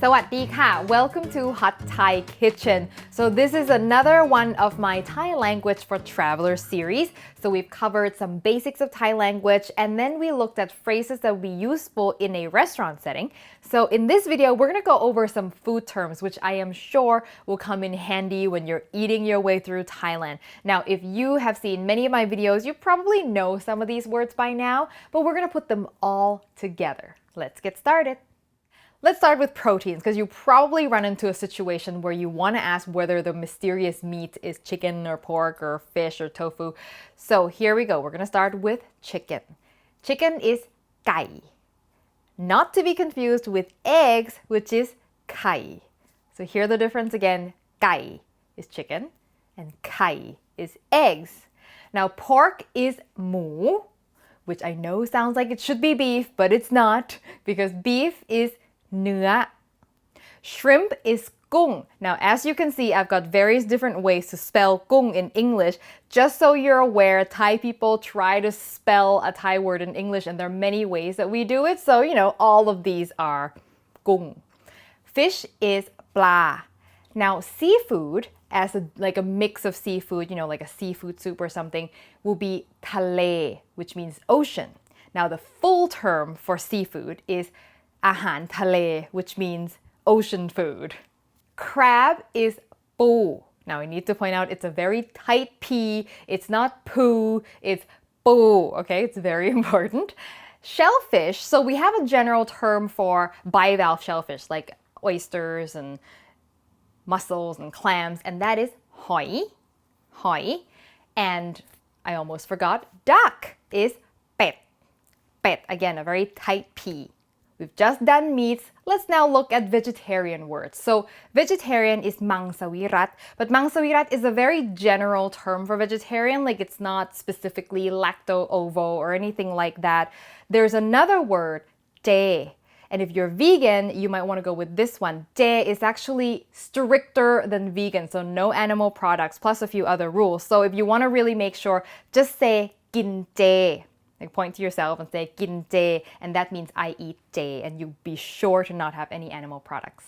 สวัสดีค่ะ Welcome to Hot Thai Kitchen. So this is another one of my Thai language for travelers series. So we've covered some basics of Thai language and then we looked at phrases that would be useful in a restaurant setting. So in this video, we're going to go over some food terms which I am sure will come in handy when you're eating your way through Thailand. Now, if you have seen many of my videos, you probably know some of these words by now, but we're going to put them all together. Let's get started. Let's start with proteins, because you probably run into a situation where you want to ask whether the mysterious meat is chicken or pork or fish or tofu. So here we go. We're going to start with chicken. Chicken is ไก่ not to be confused with eggs, which is ไข่ So hear the difference again. ไก่ is chicken and ไข่ is eggs. Now pork is หมู which I know sounds like it should be beef, but it's not, because beef is เนื้อ Shrimp is กุ้ง Now, as you can see, I've got various different ways to spell กุ้ง in English. Just so you're aware, Thai people try to spell a Thai word in English, and there are many ways that we do it. So, all of these are กุ้ง Fish is ปลา Now, seafood, as like a mix of seafood, like a seafood soup or something, will be ทะเล which means ocean. Now, the full term for seafood is อาหารทะเล which means ocean food. Crab is ปู Now, I need to point out it's a very tight P. It's not poo, it's ปู okay? It's very important. Shellfish, so we have a general term for bivalve shellfish, like oysters and mussels and clams, and that is หอย หอย And I almost forgot, duck is เป็ด เป็ด, again, a very tight P. We've just done meats. Let's now look at vegetarian words. So vegetarian is มังสวิรัติ but มังสวิรัติ is a very general term for vegetarian, like it's not specifically lacto-ovo or anything like that. There's another word, เจ And if you're vegan, you might want to go with this one. เจ is actually stricter than vegan, so no animal products, plus a few other rules. So if you want to really make sure, just say กินเจLike point to yourself and say กินเจ and that means I eat เจ and you be sure to not have any animal products.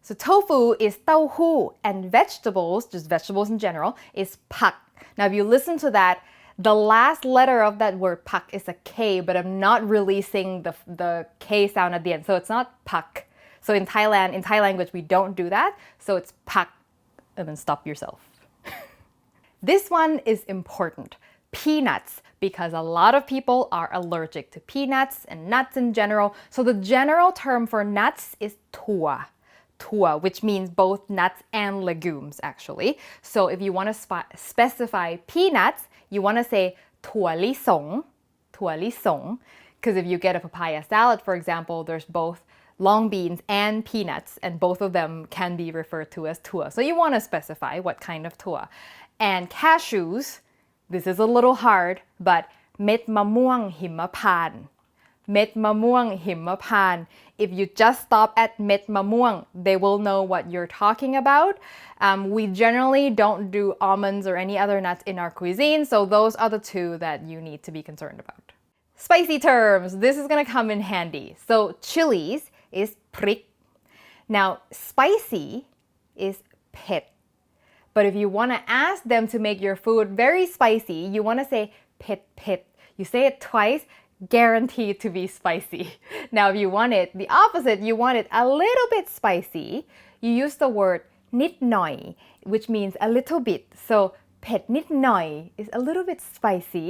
So tofu is เต้าหู้ and vegetables, just vegetables in general, is ผัก Now if you listen to that, the last letter of that word ผัก is a K, but I'm not releasing the K sound at the end, so it's not ผัก So in Thailand, in Thai language, we don't do that, so it's ผัก and then stop yourself. This one is important. Peanuts, because a lot of people are allergic to peanuts and nuts in general. So the general term for nuts is ถั่ว ถั่ว, which means both nuts and legumes actually. So if you want to specify peanuts, you want to say ถั่วลิสง ถั่วลิสง, because if you get a papaya salad, for example, there's both long beans and peanuts, and both of them can be referred to as ถั่ว. So you want to specify what kind of ถั่ว. And cashews, this is a little hard, but เม็ดมะม่วงหิมพานต์ เม็ดมะม่วงหิมพานต์ If you just stop at เม็ดมะม่วง, they will know what you're talking about. We generally don't do almonds or any other nuts in our cuisine, so those are the two that you need to be concerned about. Spicy terms. This is going to come in handy. So chilies is พริก Now, spicy is เผ็ดBut if you want to ask them to make your food very spicy, you want to say เผ็ด เผ็ด You say it twice, guaranteed to be spicy. Now, if you want it the opposite, you want it a little bit spicy, you use the word นิดหน่อย which means a little bit. So เผ็ด นิดหน่อย is a little bit spicy.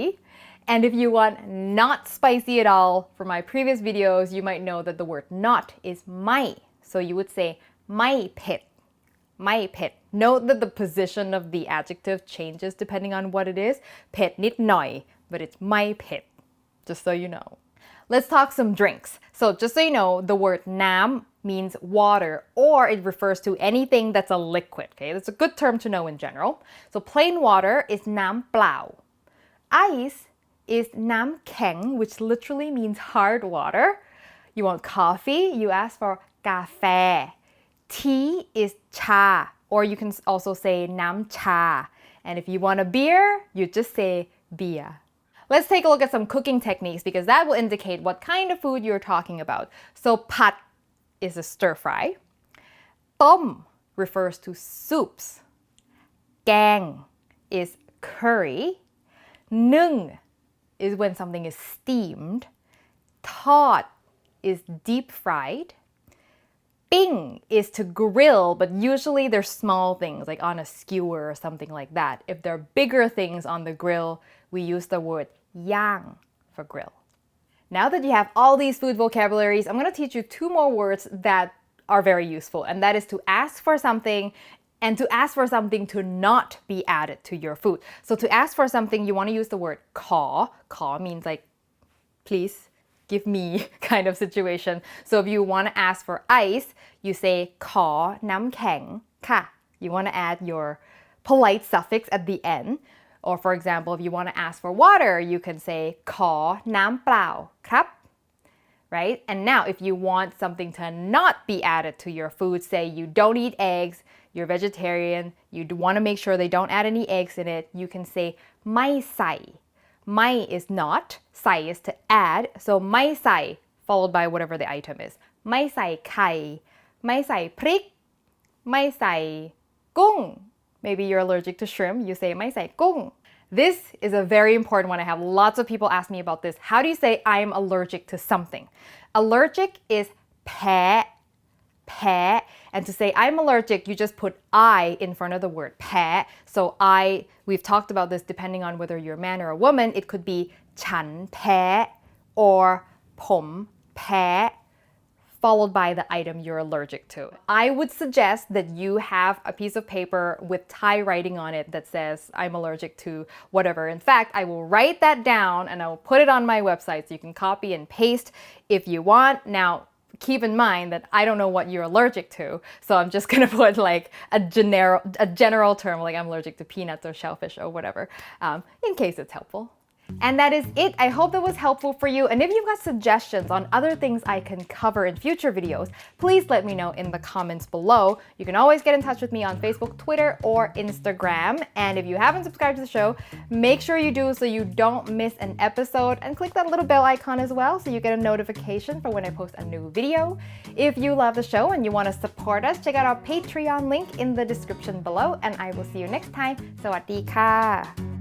And if you want not spicy at all, from my previous videos, you might know that the word not is ไม่ So you would say ไม่เผ็ด ไม่เผ็ด Note that the position of the adjective changes depending on what it is. เผ็ด นิดหน่อย but it's ไม่เผ็ด just so you know. Let's talk some drinks. So just so you know, the word น้ำ means water, or it refers to anything that's a liquid. Okay, that's a good term to know in general. So plain water is น้ำเปล่า Ice is น้ำแข็ง, which literally means hard water. You want coffee? You ask for กาแฟ Tea is ชา, or you can also say น้ำชา. And if you want a beer, you just say beer. Let's take a look at some cooking techniques, because that will indicate what kind of food you're talking about. So ผัด is a stir fry. Tom refers to soups. Gang is curry. Nung is when something is steamed. Tod is deep fried. Bing is to grill, but usually they're small things like on a skewer or something like that. If they're bigger things on the grill, we use the word yang for grill. Now that you have all these food vocabularies, I'm going to teach you 2 more words that are very useful, and that is to ask for something and to ask for something to not be added to your food. So to ask for something, you want to use the word kaw. Kaw means like, please give me kind of situation. So if you want to ask for ice, you say kaw nam keng ka. You want to add your polite suffix at the end. Or for example, if you want to ask for water, you can say kaw nam plao krap. Right? And now if you want something to not be added to your food, say you don't eat eggs, you're vegetarian, you want to make sure they don't add any eggs in it, you can say mai sai. Mai is not, sai is to add, so mai sai followed by whatever the item is. Mai sai kai, mai sai prik, mai sai gung. Maybe you're allergic to shrimp, you say mai sai gung. This is a very important one. I have lots of people ask me about this. How do you say I'm allergic to something? Allergic is peh, peh. And to say I'm allergic, you just put I in front of the word peh. So we've talked about this depending on whether you're a man or a woman. It could be chan peh or pom peh, followed by the item you're allergic to. I would suggest that you have a piece of paper with Thai writing on it that says, I'm allergic to whatever. In fact, I will write that down and I will put it on my website so you can copy and paste if you want. Now, keep in mind that I don't know what you're allergic to, so I'm just gonna put like a general term, like I'm allergic to peanuts or shellfish or whatever, in case it's helpful. And that is it. I hope that was helpful for you. And if you've got suggestions on other things I can cover in future videos, please let me know in the comments below. You can always get in touch with me on Facebook, Twitter, or Instagram. And if you haven't subscribed to the show, make sure you do so you don't miss an episode. And click that little bell icon as well so you get a notification for when I post a new video. If you love the show and you want to support us, check out our Patreon link in the description below. And I will see you next time. สวัสดีค่ะ